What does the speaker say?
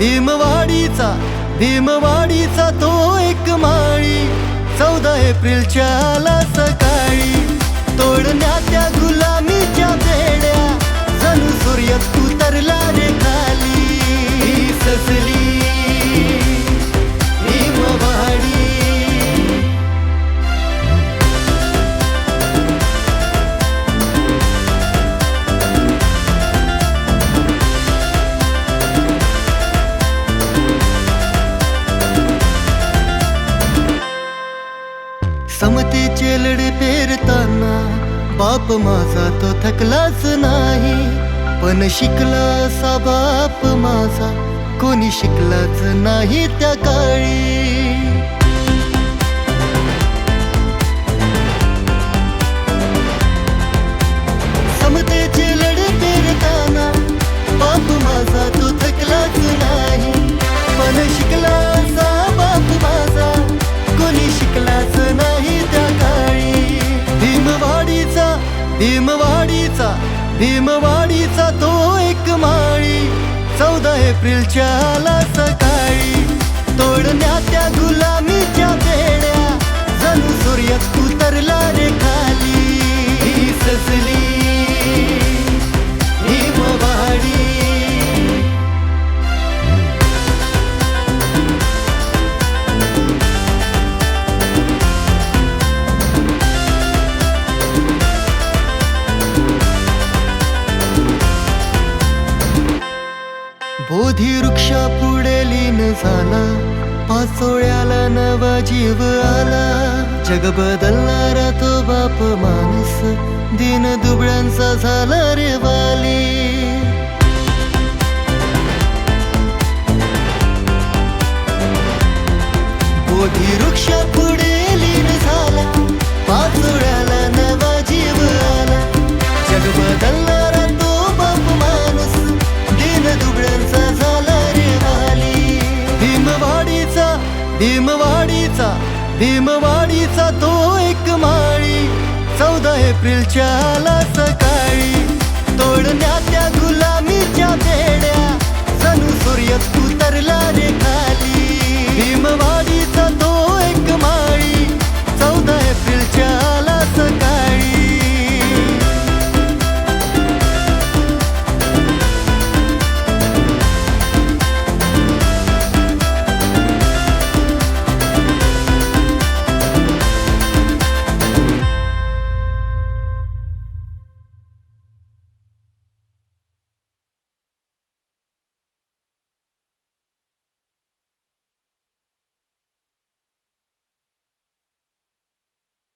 भीमवाडीचा तो एक माळी 14 एप्रिलच्या आला सकाळी. तोडण्या त्या गुलामीच्या बेड्या जणू सूर्यच उतरला रे खाली. सजली भीमवाडी. समतेचे लढे पेरताना बाप माझा तो थकलाच नाही. पण शिकला असा बाप माझा कोणी शिकलाच नाही त्या काळी. समतेचे लढे पेरताना बाप माझा तो थकलाच नाही. पण शिकला असा बाप माझा कोणी शिकलाच नाही त्या काळी. भीमवाडीचा तो एक माळी 14 एप्रिलच्या आला सकाळी. तोडण्या त्या गुलामीच्या बेड्या जणू सूर्यच उतरला रे खाली. सजली भीमवाडी. बोधी वृक्षा पुढे लीन झाला. पाचोळ्याला नवा जीव आला. जग बदलणारा तो बाप माणूस दिन दुबळ्यांचा झाला रे वाली. बोधी वृक्षा पुढे लीन झाला. पाचोळ्याला नवा जीव आला. जग बदलणारा तो बाप माणूस दिन दुबळ्यांचा झाला रे वाली. भीमवाडीचा तो एक माळी 14 एप्रिलच्या आला सकाळी. तोडण्या त्या गुलामीच्या बेड्या जणू सूर्यच उतरला रे खाली.